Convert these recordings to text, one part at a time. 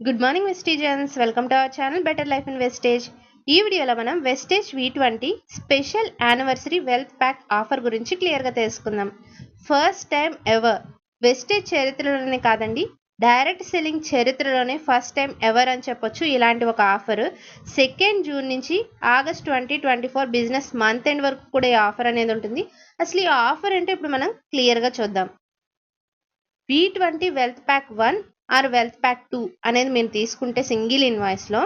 Good morning Vestigeians, welcome to our channel better life in Vestige. ఈ వీడియోలో మనం Vestige V20 special anniversary wealth pack offer గురించి క్లియర్గా తెలుసుకుందాం. ఫస్ట్ టైం ఎవర్ వెస్టేజ్ చరిత్రలోనే కాదండి, డైరెక్ట్ సెల్లింగ్ చరిత్రలోనే ఫస్ట్ టైం ఎవర్ అని చెప్పొచ్చు ఇలాంటి ఒక ఆఫర్. 2 జూన్ నుంచి ఆగస్ట్ 2024 బిజినెస్ మంత్ ఎండ్ వరకు కూడా ఈ ఆఫర్ అనేది ఉంటుంది. అసలు ఈ ఆఫర్ అంటే ఇప్పుడు మనం క్లియర్గా చూద్దాం. V20 wealth pack 1 or wealth pack 2 అనేది మీరు తీసుకుంటే సింగిల్ ఇన్వాయిస్లో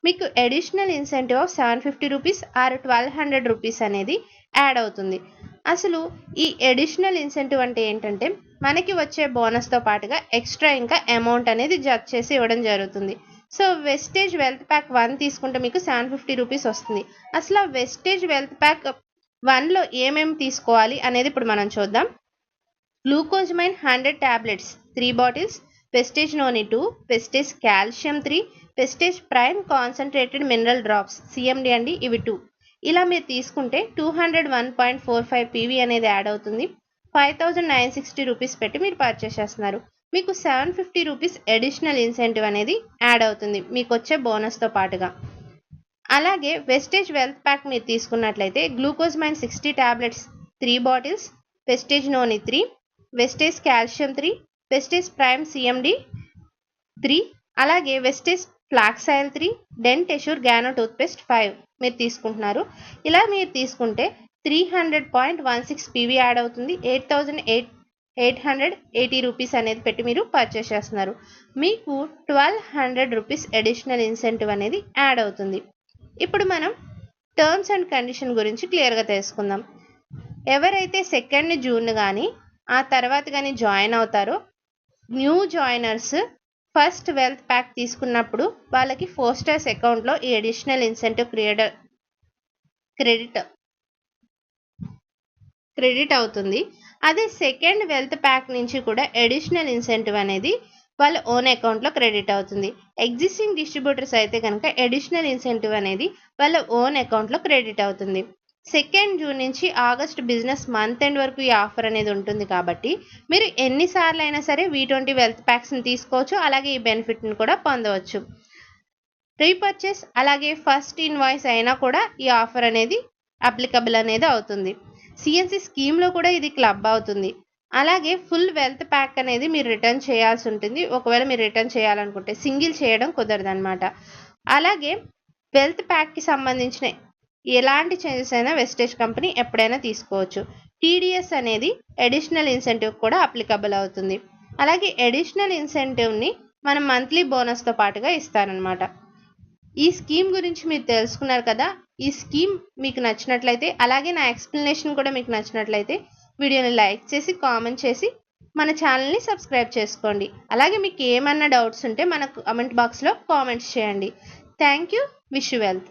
మీకు additional incentive of 750 rupees or 1200 rupees అనేది యాడ్ అవుతుంది. అసలు ఈ అడిషనల్ ఇన్సెంటివ్ అంటే ఏంటంటే మనకి వచ్చే బోనస్తో పాటుగా ఎక్స్ట్రా ఇంకా అమౌంట్ అనేది జడ్జ్ చేసి ఇవ్వడం జరుగుతుంది. సో వెస్టేజ్ వెల్త్ ప్యాక్ 1 తీసుకుంటే మీకు 750 రూపీస్ వస్తుంది. అసలు వెస్టేజ్ వెల్త్ ప్యాక్ 1లో ఏమేమి తీసుకోవాలి అనేది ఇప్పుడు మనం చూద్దాం. Glucosamine 100 tablets 3 bottles, Vestige noni 2, Vestige calcium 3, Vestige prime concentrated mineral drops CMD అండి, ఇవి 2. ఇలా మీరు తీసుకుంటే 201.45 PV అనేది యాడ్ అవుతుంది. 5960 రూపీస్ పెట్టి మీరు పర్చేస్ చేస్తున్నారు. మీకు 750 రూపీస్ అడిషనల్ ఇన్సెంటివ్ అనేది యాడ్ అవుతుంది మీకు వచ్చే బోనస్తో పాటుగా. అలాగే వెస్టేజ్ వెల్త్ ప్యాక్ మీరు తీసుకున్నట్లయితే glucosamine 60 tablets 3 bottles, Vestige noni 3, Vestige calcium 3, Vestige prime CMD 3, అలాగే Vestige flax oil 3, dent assure గ్యానో టూత్పేస్ట్ 5 మీరు తీసుకుంటున్నారు. ఇలా మీరు తీసుకుంటే 300.16 PV యాడ్ అవుతుంది. 8880 రూపీస్ అనేది పెట్టి మీరు పర్చేస్ చేస్తున్నారు. మీకు 1200 రూపీస్ అడిషనల్ ఇన్సెంటివ్ అనేది యాడ్ అవుతుంది. ఇప్పుడు మనం టర్మ్స్ అండ్ కండిషన్ గురించి క్లియర్గా తెలుసుకుందాం. ఎవరైతే 2 జూన్ కానీ ఆ తర్వాత కానీ జాయిన్ అవుతారో new joiners first wealth pack తీసుకున్నప్పుడు వాళ్ళకి 4 స్టార్స్ అకౌంట్లో ఈ అడిషనల్ ఇన్సెంటివ్ క్రెడిట్ అవుతుంది. అదే సెకండ్ వెల్త్ ప్యాక్ నుంచి కూడా అడిషనల్ ఇన్సెంటివ్ అనేది వాళ్ళ ఓన్ అకౌంట్లో క్రెడిట్ అవుతుంది. ఎగ్జిస్టింగ్ డిస్ట్రిబ్యూటర్స్ అయితే కనుక అడిషనల్ ఇన్సెంటివ్ అనేది వాళ్ళ ఓన్ అకౌంట్లో క్రెడిట్ అవుతుంది. 2 జూన్ నుంచి ఆగస్ట్ బిజినెస్ మంత్ ఎండ్ వరకు ఈ ఆఫర్ అనేది ఉంటుంది కాబట్టి మీరు ఎన్నిసార్లు అయినా సరే V20 వెల్త్ ప్యాక్స్ని తీసుకోవచ్చు. అలాగే ఈ బెనిఫిట్ని కూడా పొందవచ్చు. రీపర్చేస్ అలాగే ఫస్ట్ ఇన్వాయిస్ అయినా కూడా ఈ ఆఫర్ అనేది అప్లికబుల్ అనేది అవుతుంది. CNC స్కీమ్లో కూడా ఇది క్లబ్ అవుతుంది. అలాగే ఫుల్ వెల్త్ ప్యాక్ అనేది మీరు రిటర్న్ చేయాల్సి ఉంటుంది. ఒకవేళ మీరు రిటర్న్ చేయాలనుకుంటే సింగిల్ చేయడం కుదరదు అనమాట. అలాగే వెల్త్ ప్యాక్కి సంబంధించిన ఎలాంటి చేంజెస్ అయినా వెస్టేజ్ కంపెనీ ఎప్పుడైనా తీసుకోవచ్చు. TDS అనేది అడిషనల్ ఇన్సెంటివ్ కూడా అప్లికబుల్ అవుతుంది. అలాగే అడిషనల్ ఇన్సెంటివ్ని మనం మంత్లీ బోనస్తో పాటుగా ఇస్తారనమాట. ఈ స్కీమ్ గురించి మీరు తెలుసుకున్నారు కదా. ఈ స్కీమ్ మీకు నచ్చినట్లయితే అలాగే నా ఎక్స్ప్లెనేషన్ కూడా మీకు నచ్చినట్లయితే వీడియోని లైక్ చేసి కామెంట్ చేసి మన ఛానల్ని సబ్స్క్రైబ్ చేసుకోండి. అలాగే మీకు ఏమన్నా డౌట్స్ ఉంటే మన కామెంట్ బాక్స్లో కామెంట్స్ చేయండి. Thank you. Wish you wealth.